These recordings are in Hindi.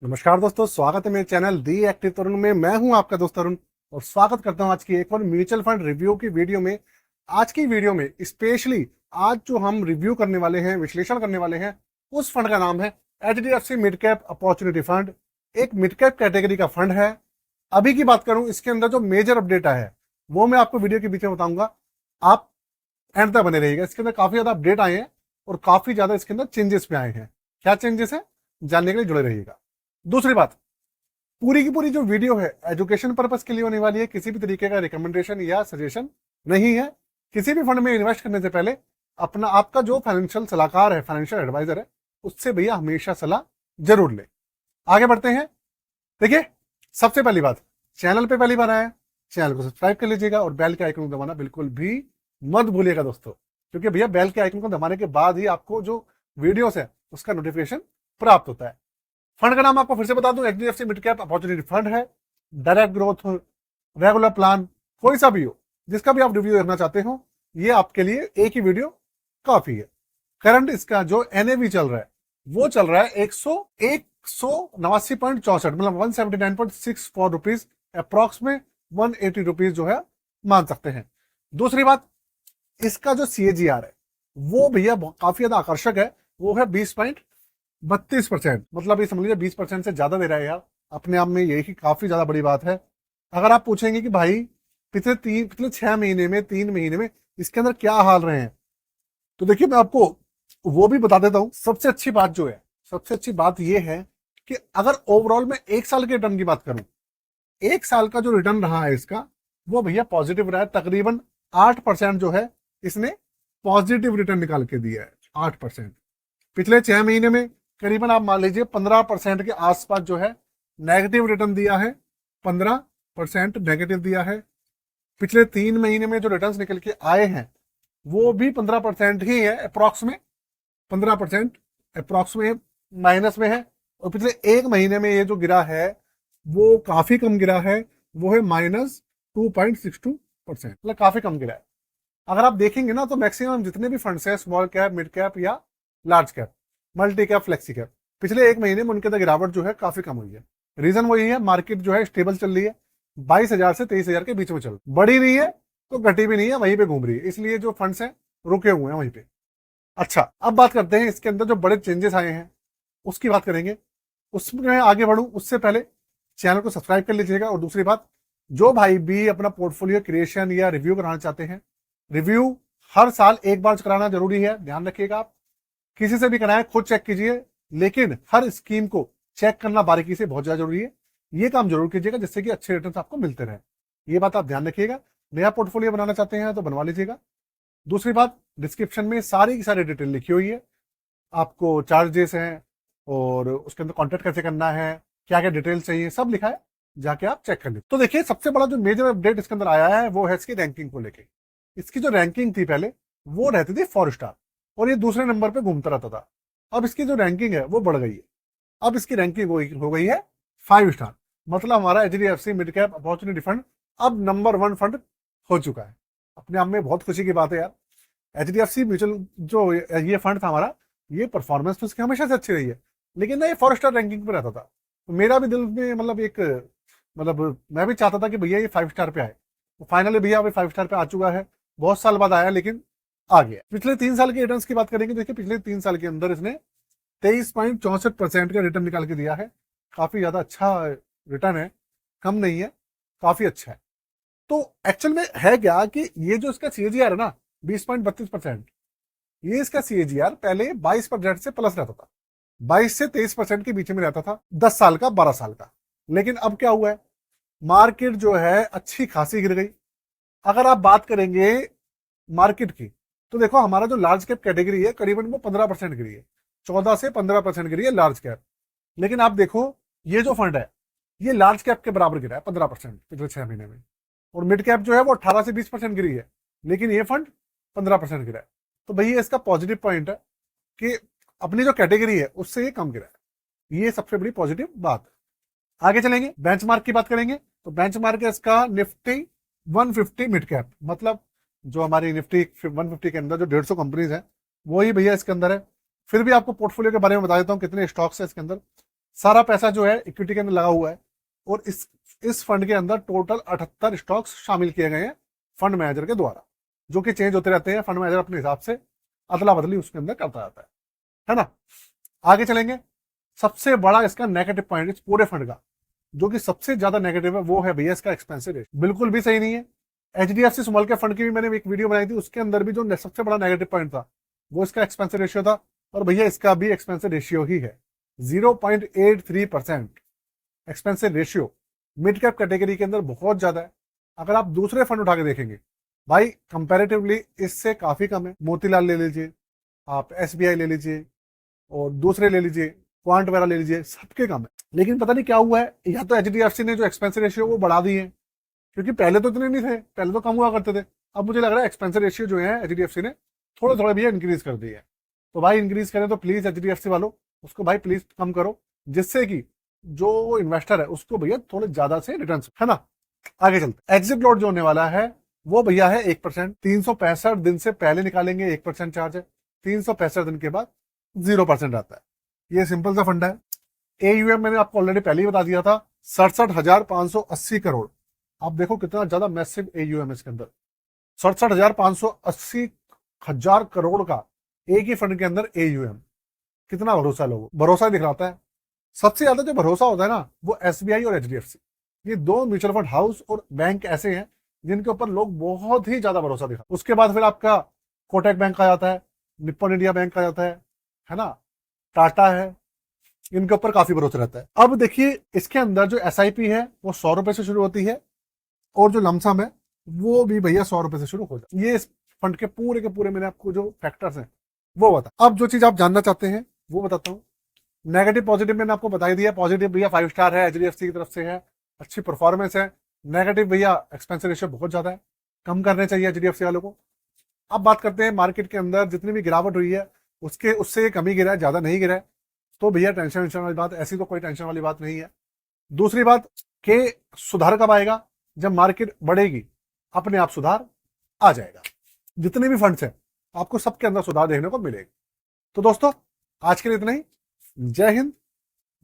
नमस्कार दोस्तों, स्वागत है मेरे चैनल दी एक्टिव तरुण में। मैं हूं आपका दोस्त तरुण और स्वागत करता हूं आज की एक और म्यूचुअल फंड रिव्यू की वीडियो में। आज की वीडियो में स्पेशली आज जो हम रिव्यू करने वाले हैं, विश्लेषण करने वाले हैं, उस फंड का नाम है HDFC mid cap opportunity fund. एक मिड कैप कैटेगरी का फंड है। अभी की बात करूं, इसके अंदर जो मेजर अपडेट आया है वो मैं आपको वीडियो के बीच में बताऊंगा। आप एंड तक बने रहिएगा। इसके अंदर काफी ज्यादा अपडेट आए हैं और काफी ज्यादा इसके अंदर चेंजेस भी आए हैं। क्या चेंजेस है जानने के लिए जुड़े रहिएगा। दूसरी बात, पूरी की पूरी जो वीडियो है एजुकेशन पर्पस के लिए होने वाली है। किसी भी तरीके का रिकमेंडेशन या सजेशन नहीं है। किसी भी फंड में इन्वेस्ट करने से पहले अपना आपका जो फाइनेंशियल सलाहकार है, फाइनेंशियल एडवाइजर है, उससे भैया हमेशा सलाह जरूर ले। आगे बढ़ते हैं। देखिए, सबसे पहली बात, चैनल पे पहली बार आया है, चैनल को सब्सक्राइब कर लीजिएगा और बेल के आइकन को दबाना बिल्कुल भी मत भूलिएगा दोस्तों, क्योंकि भैया बेल के आइकन को दबाने के बाद ही आपको जो वीडियोस है उसका नोटिफिकेशन प्राप्त होता है। फंड का नाम आपको फिर से बता दूं, HDFC mid cap opportunity fund है। डायरेक्ट ग्रोथ, रेगुलर प्लान, कोई सा भी हो, जिसका भी आप रिव्यू देखना चाहते हो, ये आपके लिए एक ही वीडियो काफी है। करंट इसका जो NAV चल रहा है वो चल रहा है 189.64, मतलब 179.64 रुपीज, अप्रॉक्स में 180 रुपीज जो है मान सकते हैं। दूसरी बात, इसका जो CAGR है वो भैया काफी ज्यादा आकर्षक है। वो है 20.32%, मतलब ये समझ लीजिए 20% से ज्यादा दे रहा है यार। अपने आप में यही काफी ज्यादा बड़ी बात है। अगर आप पूछेंगे कि भाई पिछले 6 महीने में, 3 महीने में इसके अंदर क्या हाल रहे हैं, तो देखिए मैं आपको वो भी बता देता हूं। सबसे अच्छी बात जो है, सबसे अच्छी बात यह है कि अगर ओवरऑल में 1 साल के रिटर्न की बात करूं, 1 साल का जो रिटर्न रहा है इसका, वो भैया पॉजिटिव रहा है। तकरीबन 8% जो है इसने पॉजिटिव रिटर्न निकाल के दिया है, 8%। पिछले 6 महीने में करीबन आप मान लीजिए 15% के आसपास जो है नेगेटिव रिटर्न दिया है, 15% नेगेटिव दिया है। पिछले 3 महीने में जो रिटर्न्स निकल के आए हैं वो भी 15% ही है, अप्रॉक्स में 15% अप्रॉक्स में माइनस में है। और पिछले 1 महीने में ये जो गिरा है वो काफी कम गिरा है, वो है -2.62%, मतलब काफी कम गिरा है। अगर आप देखेंगे ना तो मैक्सिमम जितने भी फंड्स हैं, स्मॉल कैप, मिड कैप या large cap, multi cap, flexi cap, पिछले 1 महीने में उनके अंदर गिरावट जो है काफी कम हुई है। रीजन वही है, मार्केट जो है स्टेबल चल रही है, 22,000 से 23,000 के बीच में चल, बढ़ी नहीं है तो घटी भी नहीं है, वहीं पे घूम रही है। इसलिए जो फंड्स हैं रुके हुए हैं वहीं पे। अच्छा, अब बात करते हैं इसके अंदर जो बड़े चेंजेस आए हैं उसकी बात करेंगे। उसमें आगे बढ़ूं उससे पहले चैनल को सब्सक्राइब कर लीजिएगा। और दूसरी बात, जो भाई भी अपना पोर्टफोलियो क्रिएशन या रिव्यू कराना चाहते हैं, रिव्यू हर साल एक बार कराना जरूरी है, ध्यान रखिएगा। आप किसी से भी कराएं, खुद चेक कीजिए, लेकिन हर स्कीम को चेक करना बारीकी से बहुत ज्यादा जरूरी है। ये काम जरूर कीजिएगा जिससे कि अच्छे रिटर्न आपको मिलते रहे। ये बात आप ध्यान रखिएगा। नया पोर्टफोलियो बनाना चाहते हैं तो बनवा लीजिएगा। दूसरी बात, डिस्क्रिप्शन में सारी की सारी डिटेल लिखी हुई है। आपको चार्जेस हैं और उसके अंदर कॉन्टेक्ट कैसे करना है, क्या क्या डिटेल चाहिए, सब लिखा है, जाके आप चेक कर लीजिए। तो देखिए, सबसे बड़ा जो मेजर अपडेट इसके अंदर आया है वो है इसकी रैंकिंग को लेके। इसकी जो रैंकिंग थी पहले वो रहती थी 4 स्टार और ये दूसरे नंबर पे घूमता रहता था। अब इसकी जो रैंकिंग है वो बढ़ गई है। अब इसकी रैंकिंग हो गई है 5 स्टार, मतलब हमारा HDFC mid cap opportunity fund अब नंबर 1 फंड हो चुका है। अपने आप में बहुत खुशी की बात है यार। HDFC म्यूचुअल जो ये फंड था हमारा, ये परफॉर्मेंस तो इसकी हमेशा से अच्छी रही है, लेकिन ना ये 4 स्टार रैंकिंग पे रहता था। तो मेरा भी दिल में मतलब एक, मतलब मैं भी चाहता था कि भैया ये 5 स्टार पे आए। तो फाइनली भैया अभी 5 स्टार पे आ चुका है। बहुत साल बाद आया लेकिन आ गया। पिछले 3 साल के रिटर्न्स की बात करेंगे, देखिए पिछले 3 साल के अंदर इसने 23.64% का रिटर्न निकाल के दिया है। काफी ज्यादा अच्छा रिटर्न है, कम नहीं है, काफी अच्छा है। तो एक्चुअल में है क्या कि ये जो इसका CAGR है ना 20.32%, ये इसका CAGR पहले 22% से प्लस रहता था, 22 से 23% के बीच में रहता था, 10 साल का, 12 साल का। लेकिन अब क्या हुआ है, मार्केट जो है अच्छी खासी गिर गई। अगर आप बात करेंगे मार्केट की, तो देखो हमारा जो लार्ज कैप कैटेगरी है करीबन वो 15% गिरी है, 14 से 15% गिरी है लार्ज कैप। लेकिन आप देखो ये जो फंड है ये लार्ज कैप के बराबर गिरा है, 15% पिछले 6 महीने में। और मिड कैप जो है वो 18 से 20% गिरी है, लेकिन ये फंड 15% गिरा है। तो भैया इसका पॉजिटिव पॉइंट है कि अपनी जो कैटेगरी है उससे ये कम गिरा है। ये सबसे बड़ी पॉजिटिव बात। आगे चलेंगे, बेंचमार्क की बात करेंगे। तो बेंचमार्क है इसका निफ्टी 150 मिड कैप, मतलब जो हमारी निफ्टी 150 के अंदर जो 150 कंपनीज है वही भैया इसके अंदर है। फिर भी आपको पोर्टफोलियो के बारे में बता देता हूँ कितने स्टॉक्स है इसके अंदर। सारा पैसा जो है इक्विटी के अंदर लगा हुआ है और इस फंड के अंदर टोटल 78 स्टॉक्स शामिल किए गए हैं फंड मैनेजर के द्वारा, जो कि चेंज होते रहते हैं। फंड मैनेजर अपने हिसाब से अदला बदली उसके अंदर करता रहता है ना। आगे चलेंगे। सबसे बड़ा इसका नेगेटिव पॉइंट इस पूरे फंड का, जो कि सबसे ज्यादा नेगेटिव है, वो है भैया इसका एक्सपेंसिव रेशियो। बिल्कुल भी सही नहीं है। एचडीएफसी स्मॉल कैप फंड की भी मैंने एक वीडियो बनाई थी, उसके अंदर भी जो सबसे बड़ा नेगेटिव पॉइंट था वो इसका एक्सपेंसिव रेशियो था, और भैया इसका भी एक्सपेंसिव रेशियो ही है 0.83%। Expensive ratio mid cap category के अंदर बहुत ज्यादा है। अगर आप दूसरे फंड उठा के देखेंगे भाई, कंपैरेटिवली इससे काफी कम है। मोतीलाल ले लीजिए, आप एसबीआई ले लीजिए, और दूसरे ले लीजिए, क्वांट वगैरह ले लीजिए, सबके कम है। लेकिन पता नहीं क्या हुआ है, या तो एचडीएफसी ने जो एक्सपेंसिव रेशियो वो बढ़ा दी है, क्योंकि पहले तो इतने नहीं थे, पहले तो कम हुआ करते थे। अब मुझे लग रहा है एक्सपेंसिव रेशियो जो है एचडीएफसी ने थोड़े थोड़े भैया इंक्रीज कर दिए है। तो भाई इंक्रीज करें तो प्लीज एचडीएफसी वालों उसको भाई प्लीज कम करो, जिससे कि जो इन्वेस्टर है उसको भैया थोड़े ज्यादा से रिटर्न, है ना। आगे चलते। एग्जिट लॉट जो होने वाला है वो भैया है 1%। 365 दिन से पहले निकालेंगे 1% चार्ज है, 365 दिन के बाद 0% आता है। ये सिंपल सा फंडा है। एयूएम मैंने आपको ऑलरेडी पहले ही बता दिया था, 67,580 करोड़। आप देखो कितना ज्यादा मैसिव एयूएम है इसके अंदर, 67,580 हजार करोड़ का एक ही फंड के अंदर एयूएम। कितना भरोसा लोगों, भरोसा दिखलाता है। सबसे ज्यादा जो भरोसा होता है ना, वो एसबीआई और एचडीएफसी, ये दो म्यूचुअल फंड हाउस और बैंक ऐसे हैं जिनके ऊपर लोग बहुत ही ज्यादा भरोसा दिखा। उसके बाद फिर आपका कोटक बैंक आ जाता है, निप्पन इंडिया बैंक आ जाता है ना, टाटा है, इनके ऊपर काफी भरोसा रहता है। अब देखिए इसके अंदर जो एसआईपी है वो 100 रुपए से शुरू होती है, और जो लमसम है वो भी भैया 100 रुपए से शुरू हो जाता है। ये इस फंड के पूरे मैंने आपको जो फैक्टर्स हैं वो बता। अब जो चीज आप जानना चाहते हैं वो बताता हूँ। नेगेटिव पॉजिटिव मैंने आपको बता ही दिया। पॉजिटिव भैया 5 स्टार है, एचडीएफसी की तरफ से है, अच्छी परफॉर्मेंस है। नेगेटिव भैया एक्सपेंसिव रेशियो बहुत ज्यादा है, कम करने चाहिए एचडीएफसी वालों को। अब बात करते हैं मार्केट के अंदर जितनी भी गिरावट हुई है उससे कम ही गिरा है, ज्यादा नहीं गिरा है। तो भैया टेंशन वाली बात, ऐसी तो कोई टेंशन वाली बात नहीं है। दूसरी बात कि सुधार कब आएगा, जब मार्केट बढ़ेगी अपने आप सुधार आ जाएगा। जितने भी फंड्स हैं आपको सबके अंदर सुधार देखने को मिलेगा। तो दोस्तों आज के लिए इतना ही। जय हिंद,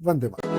वंदे मातरम।